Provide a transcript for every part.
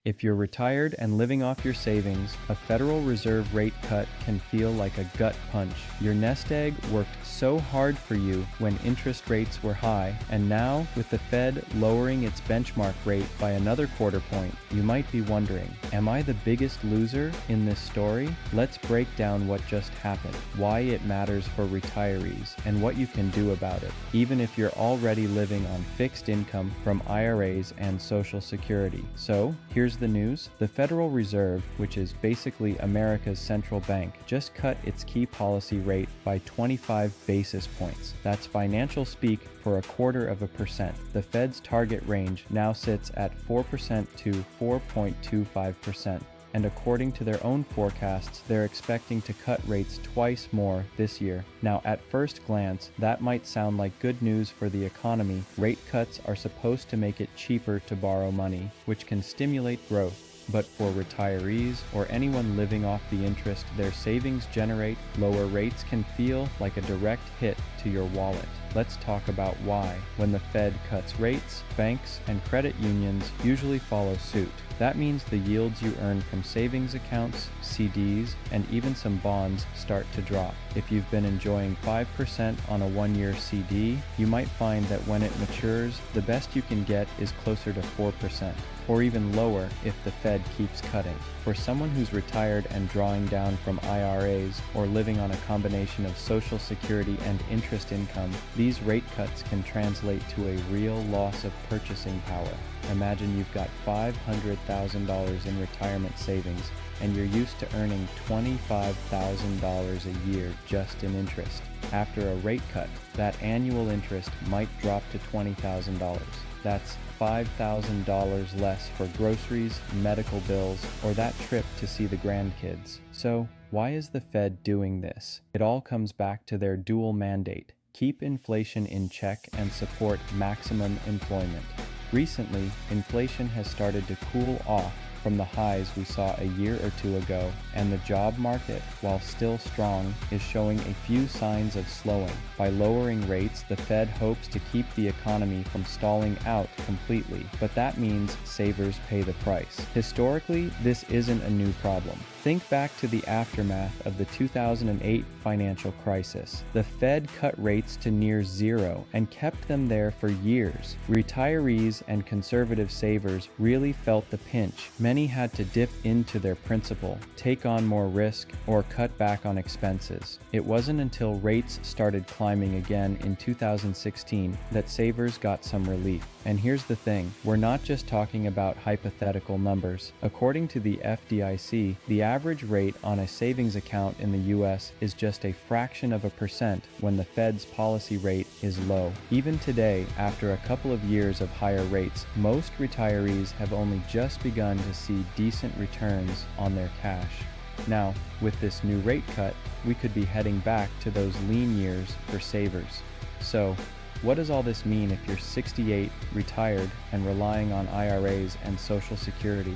If you're retired and living off your savings, a Federal Reserve rate cut can feel like a gut punch. Your nest egg worked so hard for you when interest rates were high, and now, with the Fed lowering its benchmark rate by another quarter point, you might be wondering, am I the biggest loser in this story? Let's break down what just happened, why it matters for retirees, and what you can do about it, even if you're already living on fixed income from IRAs and Social Security. So, here's the news. The Federal Reserve, which is basically America's central bank, just cut its key policy rate by 25 basis points. That's financial speak for 0.25%. The Fed's target range now sits at 4% to 4.25%. And according to their own forecasts, they're expecting to cut rates twice more this year. Now, at first glance, that might sound like good news for the economy. Rate cuts are supposed to make it cheaper to borrow money, which can stimulate growth. But for retirees or anyone living off the interest their savings generate, lower rates can feel like a direct hit to your wallet. Let's talk about why. When the Fed cuts rates, banks and credit unions usually follow suit. That means the yields you earn from savings accounts, CDs, and even some bonds start to drop. If you've been enjoying 5% on a one-year CD, you might find that when it matures, the best you can get is closer to 4%, or even lower if the Fed keeps cutting. For someone who's retired and drawing down from IRAs or living on a combination of Social Security and interest income, these rate cuts can translate to a real loss of purchasing power. Imagine you've got $500,000 in retirement savings and you're used to earning $25,000 a year just in interest. After a rate cut, that annual interest might drop to $20,000. That's $5,000 less for groceries, medical bills, or that trip to see the grandkids. So, why is the Fed doing this? It all comes back to their dual mandate: keep inflation in check and support maximum employment. Recently, inflation has started to cool off from the highs we saw a year or two ago, and the job market, while still strong, is showing a few signs of slowing. By lowering rates, the Fed hopes to keep the economy from stalling out completely, but that means savers pay the price. Historically, this isn't a new problem. Think back to the aftermath of the 2008 financial crisis. The Fed cut rates to near zero and kept them there for years. Retirees and conservative savers really felt the pinch. Many had to dip into their principal, take on more risk, or cut back on expenses. It wasn't until rates started climbing again in 2016 that savers got some relief. And here's the thing, we're not just talking about hypothetical numbers. According to the FDIC, the average rate on a savings account in the US is just a fraction of a percent when the Fed's policy rate is low. Even today, after a couple of years of higher rates, most retirees have only just begun to see decent returns on their cash. Now, with this new rate cut, we could be heading back to those lean years for savers. So, what does all this mean if you're 68, retired, and relying on IRAs and Social Security?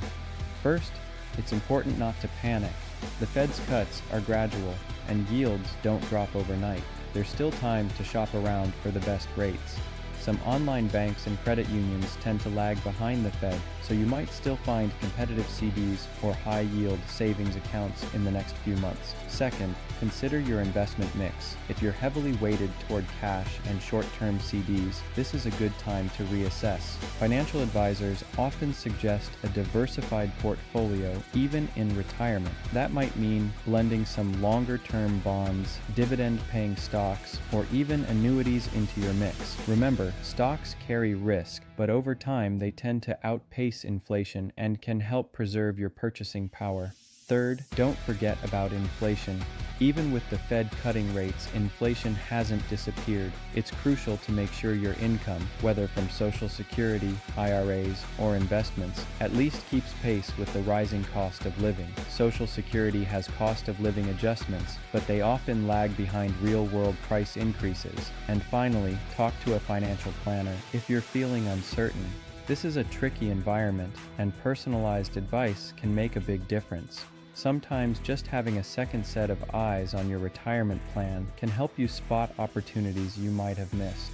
First, it's important not to panic. The Fed's cuts are gradual, and yields don't drop overnight. There's still time to shop around for the best rates. Some online banks and credit unions tend to lag behind the Fed, so you might still find competitive CDs or high-yield savings accounts in the next few months. Second, consider your investment mix. If you're heavily weighted toward cash and short-term CDs, this is a good time to reassess. Financial advisors often suggest a diversified portfolio even in retirement. That might mean blending some longer-term bonds, dividend-paying stocks, or even annuities into your mix. Remember, stocks carry risk, but over time they tend to outpace inflation and can help preserve your purchasing power. Third, don't forget about inflation. Even with the Fed cutting rates, inflation hasn't disappeared. It's crucial to make sure your income, whether from Social Security, IRAs, or investments, at least keeps pace with the rising cost of living. Social Security has cost of living adjustments, but they often lag behind real-world price increases. And finally, talk to a financial planner if you're feeling uncertain. This is a tricky environment, and personalized advice can make a big difference. Sometimes just having a second set of eyes on your retirement plan can help you spot opportunities you might have missed.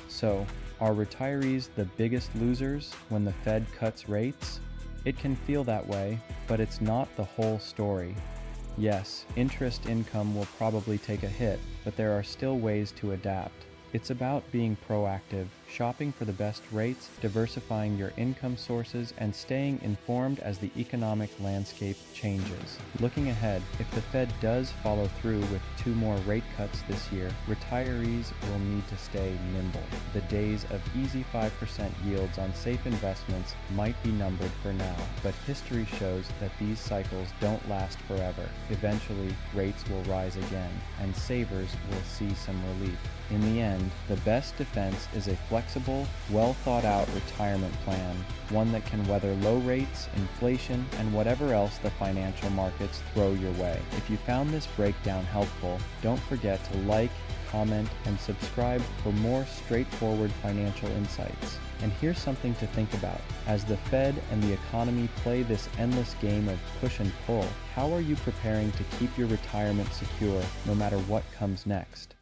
So, are retirees the biggest losers when the Fed cuts rates? It can feel that way, but it's not the whole story. Yes, interest income will probably take a hit, but there are still ways to adapt. It's about being proactive, shopping for the best rates, diversifying your income sources, and staying informed as the economic landscape changes. Looking ahead, if the Fed does follow through with 2 more rate cuts this year, retirees will need to stay nimble. The days of easy 5% yields on safe investments might be numbered for now, but history shows that these cycles don't last forever. Eventually, rates will rise again, and savers will see some relief. In the end, the best defense is a flexible, well-thought-out retirement plan, one that can weather low rates, inflation, and whatever else the financial markets throw your way. If you found this breakdown helpful, don't forget to like, comment, and subscribe for more straightforward financial insights. And here's something to think about. As the Fed and the economy play this endless game of push and pull, how are you preparing to keep your retirement secure no matter what comes next?